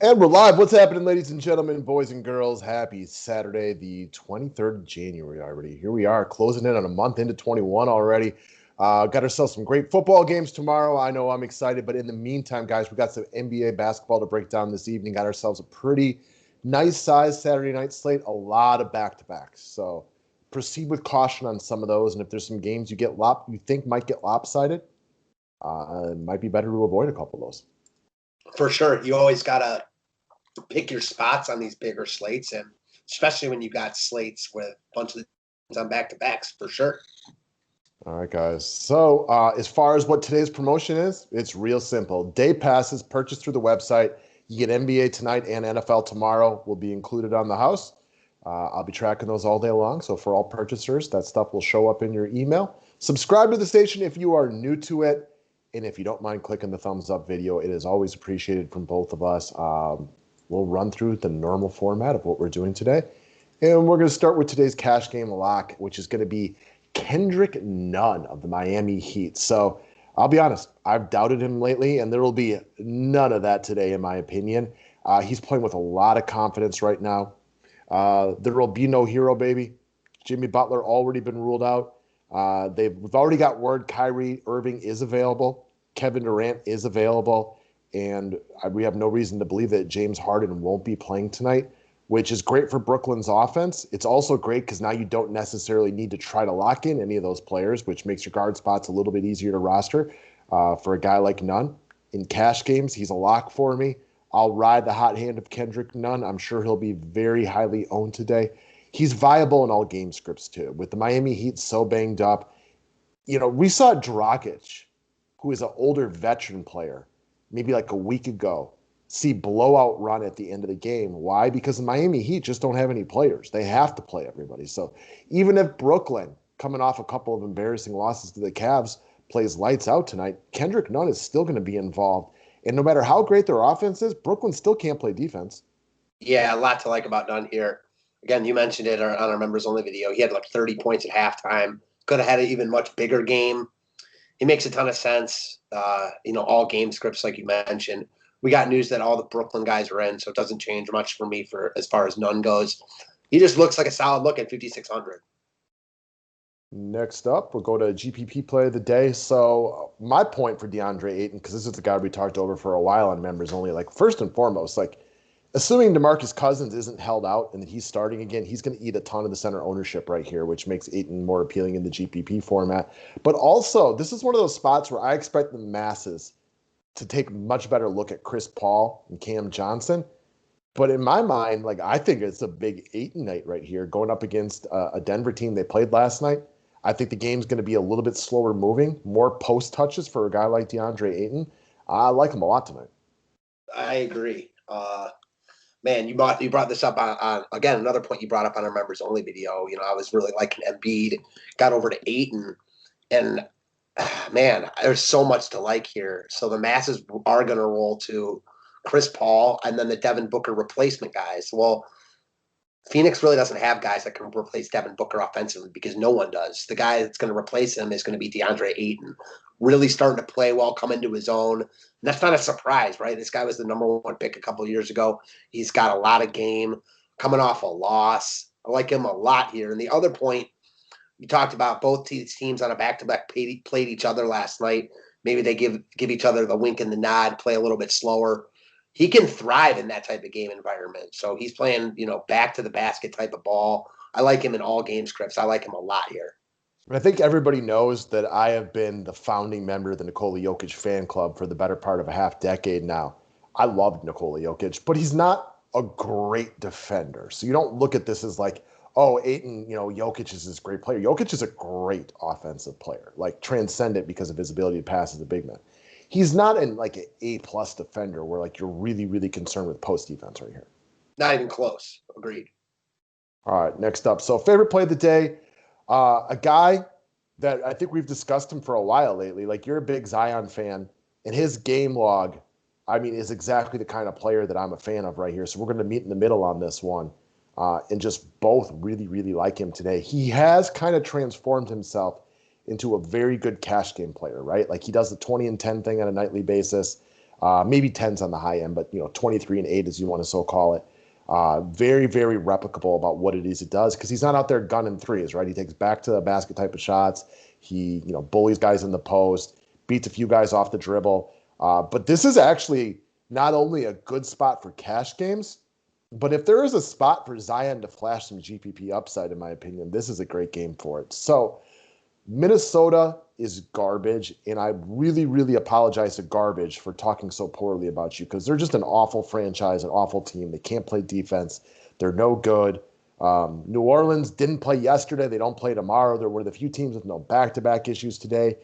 And we're live. What's happening, ladies and gentlemen, boys and girls? Happy Saturday, the 23rd of January already. Here we are, closing in on a month into 21 already. Got ourselves some great football games tomorrow. I know I'm excited, but in the meantime, guys, we got some NBA basketball to break down this evening. Got ourselves a pretty nice size Saturday night slate, a lot of back-to-backs. So proceed with caution on some of those. And if there's some games you think might get lopsided, it might be better to avoid a couple of those. For sure. You always got to pick your spots on these bigger slates, and especially when you got slates with a bunch of teams on back-to-backs, for sure. All right, guys. So as far as what today's promotion is, it's real simple. Day passes purchased through the website. You get NBA tonight and NFL tomorrow will be included on the house. I'll be tracking those all day long. So for all purchasers, that stuff will show up in your email. Subscribe to the station if you are new to it. And if you don't mind clicking the thumbs up video, it is always appreciated from both of us. We'll run through the normal format of what we're doing today. And we're going to start with today's cash game lock, which is going to be KENDRICK NUNN of the Miami Heat. So I'll be honest, I've doubted him lately, and there will be none of that today, in my opinion. He's playing with a lot of confidence right now. There will be no hero, baby. Jimmy Butler already been ruled out. We've already got word Kyrie Irving is available. Kevin Durant is available. And we have no reason to believe that James Harden won't be playing tonight, which is great for Brooklyn's offense. It's also great because now you don't necessarily need to try to lock in any of those players, which makes your guard spots a little bit easier to roster for a guy like Nunn. In cash games, he's a lock for me. I'll ride the hot hand of KENDRICK NUNN. I'm sure he'll be very highly owned today. He's viable in all game scripts, too. With the Miami Heat so banged up, we saw Dragic, who is an older veteran player, maybe like a week ago, see blowout run at the end of the game. Why? Because the Miami Heat just don't have any players. They have to play everybody. So even if Brooklyn, coming off a couple of embarrassing losses to the Cavs, plays lights out tonight, KENDRICK NUNN is still going to be involved. And no matter how great their offense is, Brooklyn still can't play defense. Yeah, a lot to like about Nunn here. Again, you mentioned it on our members-only video. He had like 30 points at halftime. Could have had an even much bigger game. He makes a ton of sense. All game scripts, like you mentioned. We got news that all the Brooklyn guys are in, so it doesn't change much for me for as far as Nunn goes. He just looks like a solid look at 5,600. Next up, we'll go to GPP play of the day. So my point for DeAndre Ayton, because this is the guy we talked over for a while on members only, first and foremost, assuming DeMarcus Cousins isn't held out and that he's starting again, he's going to eat a ton of the center ownership right here, which makes Ayton more appealing in the GPP format. But also, this is one of those spots where I expect the masses to take a much better look at Chris Paul and Cam Johnson. But in my mind, I think it's a big Ayton night right here, going up against a Denver team they played last night. I think the game's going to be a little bit slower moving, more post touches for a guy like DeAndre Ayton. I like him a lot tonight. I agree. Man, you brought this up on again, another point you brought up on our members only video. I was really liking Embiid, got over to Ayton, and man, there's so much to like here. So the masses are going to roll to Chris Paul and then the Devin Booker replacement guys. Well, Phoenix really doesn't have guys that can replace Devin Booker offensively because no one does. The guy that's going to replace him is going to be DeAndre Ayton, really starting to play well, come into his own. And that's not a surprise, right? This guy was the number one pick a couple of years ago. He's got a lot of game, coming off a loss. I like him a lot here. And the other point, you talked about both these teams on a back-to-back played each other last night. Maybe they give each other the wink and the nod, play a little bit slower. He can thrive in that type of game environment. So he's playing, back to the basket type of ball. I like him in all game scripts. I like him a lot here. I think everybody knows that I have been the founding member of the Nikola Jokic fan club for the better part of a half decade now. I love Nikola Jokic, but he's not a great defender. So you don't look at this as Ayton, Jokic is this great player. Jokic is a great offensive player, transcendent because of his ability to pass as a big man. He's not an A+ defender where you're really, really concerned with post defense right here. Not even close. Agreed. All right, next up. So favorite play of the day, a guy that I think we've discussed him for a while lately. You're a big Zion fan, and his game log, is exactly the kind of player that I'm a fan of right here. So we're going to meet in the middle on this one and just both really, really like him today. He has kind of transformed himself into a very good cash game player, right? He does the 20 and 10 thing on a nightly basis. Maybe 10's on the high end, but 23 and 8 as you want to so call it. Very, very replicable about what it is he does because he's not out there gunning threes, right? He takes back to the basket type of shots. He, bullies guys in the post, beats a few guys off the dribble. But this is actually not only a good spot for cash games, but if there is a spot for Zion to flash some GPP upside, in my opinion, this is a great game for it. So Minnesota is garbage, and I really, really apologize to Garbage for talking so poorly about you because they're just an awful franchise, an awful team. They can't play defense. They're no good. New Orleans didn't play yesterday. They don't play tomorrow. They're one of the few teams with no back-to-back issues today.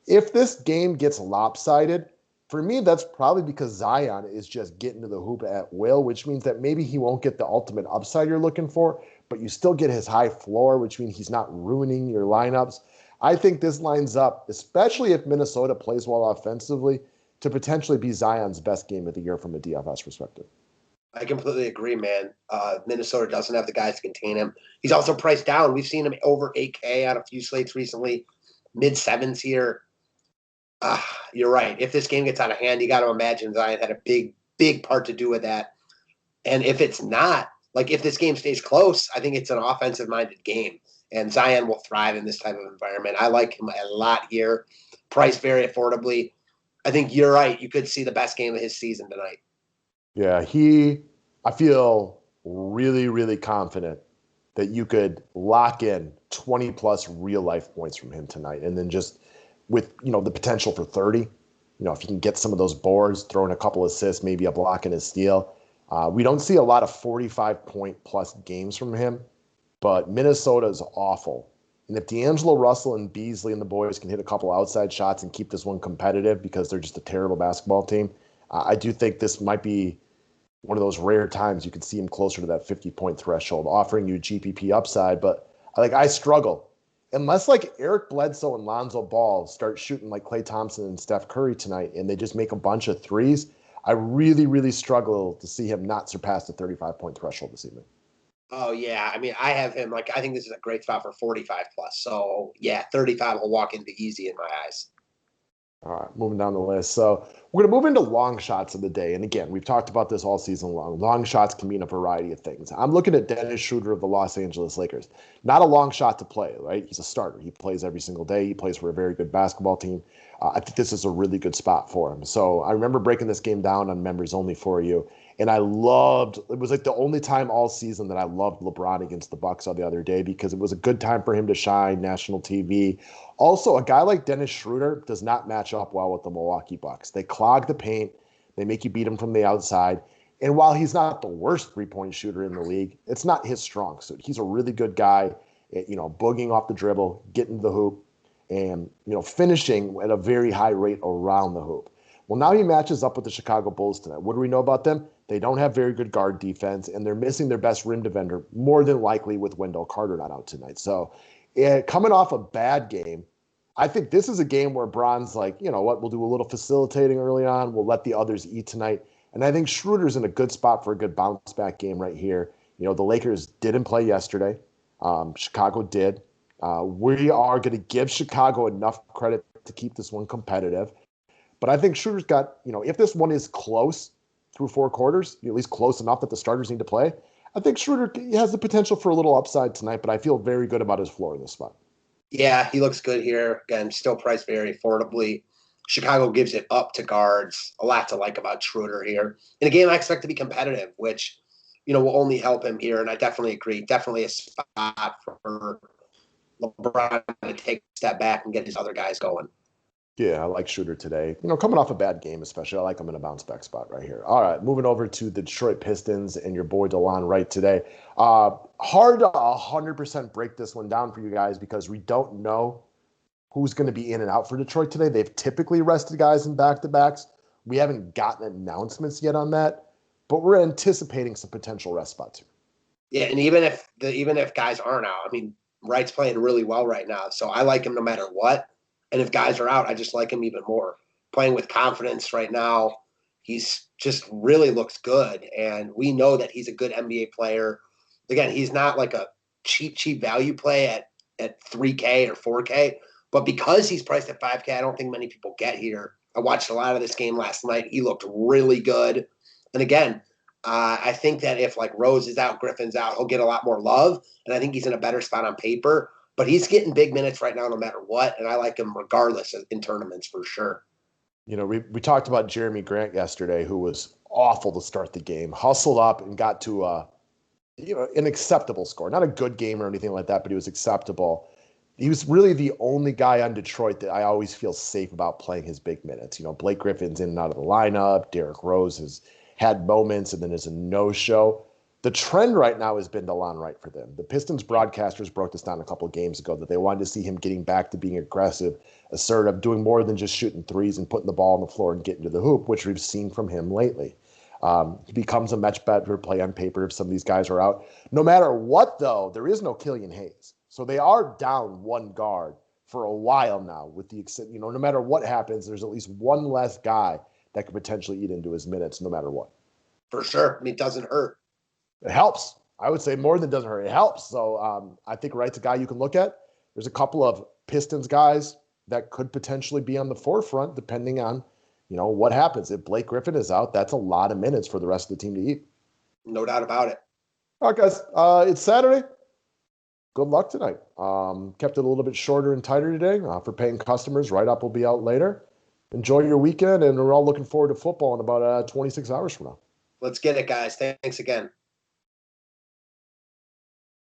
If this game gets lopsided, for me, that's probably because Zion is just getting to the hoop at will, which means that maybe he won't get the ultimate upside you're looking for, but you still get his high floor, which means he's not ruining your lineups. I think this lines up, especially if Minnesota plays well offensively, to potentially be Zion's best game of the year from a DFS perspective. I completely agree, man. Minnesota doesn't have the guys to contain him. He's also priced down. We've seen him over 8K on a few slates recently, mid-sevens here. You're right. If this game gets out of hand, you got to imagine Zion had a big, big part to do with that. And if it's not, like if this game stays close, I think it's an offensive-minded game. And Zion will thrive in this type of environment. I like him a lot here. Priced very affordably. I think you're right. You could see the best game of his season tonight. Yeah, I feel really, really confident that you could lock in 20-plus real-life points from him tonight. And then just with, the potential for 30, if you can get some of those boards, throw in a couple assists, maybe a block and a steal. We don't see a lot of 45-point-plus games from him, but Minnesota is awful. And if D'Angelo Russell and Beasley and the boys can hit a couple outside shots and keep this one competitive because they're just a terrible basketball team, I do think this might be one of those rare times you could see him closer to that 50-point threshold, offering you GPP upside. But I struggle. Unless Eric Bledsoe and Lonzo Ball start shooting like Klay Thompson and Steph Curry tonight and they just make a bunch of threes, I really, really struggle to see him not surpass the 35-point threshold this evening. Oh, yeah. I mean, I have him. I think this is a great spot for 45 plus. So, yeah, 35 will walk into easy in my eyes. All right, moving down the list. So we're going to move into long shots of the day. And again, we've talked about this all season long. Long shots can mean a variety of things. I'm looking at Dennis Schroeder of the Los Angeles Lakers. Not a long shot to play, right? He's a starter. He plays every single day. He plays for a very good basketball team. I think this is a really good spot for him. So I remember breaking this game down on members only for you. And it was the only time all season that I loved LeBron against the Bucks the other day because it was a good time for him to shine, national TV. Also, a guy like Dennis Schroeder does not match up well with the Milwaukee Bucks. They clog the paint. They make you beat him from the outside. And while he's not the worst three-point shooter in the league, it's not his strong suit. He's a really good guy at, boogieing off the dribble, getting to the hoop, and, finishing at a very high rate around the hoop. Well, now he matches up with the Chicago Bulls tonight. What do we know about them? They don't have very good guard defense, and they're missing their best rim defender, more than likely with Wendell Carter not out tonight. So coming off a bad game, I think this is a game where Bron's like, you know what, we'll do a little facilitating early on. We'll let the others eat tonight. And I think Schroeder's in a good spot for a good bounce-back game right here. The Lakers didn't play yesterday. Chicago did. We are going to give Chicago enough credit to keep this one competitive. But I think Schroeder's got, if this one is close through four quarters, at least close enough that the starters need to play, I think Schroeder has the potential for a little upside tonight, but I feel very good about his floor in this spot. Yeah, he looks good here. Again, still priced very affordably. Chicago gives it up to guards. A lot to like about Schroeder here. In a game I expect to be competitive, which, will only help him here. And I definitely agree. Definitely a spot for LeBron to take a step back and get his other guys going. Yeah, I like Schroeder today. Coming off a bad game especially, I like him in a bounce-back spot right here. All right, moving over to the Detroit Pistons and your boy DeLon Wright today. Hard to 100% break this one down for you guys because we don't know who's going to be in and out for Detroit today. They've typically rested guys in back-to-backs. We haven't gotten announcements yet on that, but we're anticipating some potential rest spots here. Yeah, and even if guys aren't out, Wright's playing really well right now, so I like him no matter what. And if guys are out, I just like him even more. Playing with confidence right now, he's just really looks good. And we know that he's a good NBA player. Again, he's not like a cheap value play at 3K or 4K. But because he's priced at 5K, I don't think many people get here. I watched a lot of this game last night. He looked really good. And again, I think that if like Rose is out, Griffin's out, he'll get a lot more love. And I think he's in a better spot on paper. But he's getting big minutes right now no matter what. And I like him regardless in tournaments for sure. You know, we talked about Jeremy Grant yesterday, who was awful to start the game, hustled up and got to an acceptable score. Not a good game or anything like that, but he was acceptable. He was really the only guy on Detroit that I always feel safe about playing his big minutes. You know, Blake Griffin's in and out of the lineup. Derrick Rose has had moments and then is a no-show. The trend right now has been DeLon Wright for them. The Pistons broadcasters broke this down a couple of games ago that they wanted to see him getting back to being aggressive, assertive, doing more than just shooting threes and putting the ball on the floor and getting to the hoop, which we've seen from him lately. He becomes a much better play on paper if some of these guys are out. No matter what, though, there is no Killian Hayes. So they are down one guard for a while now. With the no matter what happens, there's at least one less guy that could potentially eat into his minutes no matter what. For sure. I mean, it doesn't hurt. It helps. I would say more than doesn't hurt. It helps. So I think Wright's a guy you can look at. There's a couple of Pistons guys that could potentially be on the forefront depending on, what happens. If Blake Griffin is out, that's a lot of minutes for the rest of the team to eat. No doubt about it. All right, guys. It's Saturday. Good luck tonight. Kept it a little bit shorter and tighter today for paying customers. Write-up will be out later. Enjoy your weekend, and we're all looking forward to football in about 26 hours from now. Let's get it, guys. Thanks again.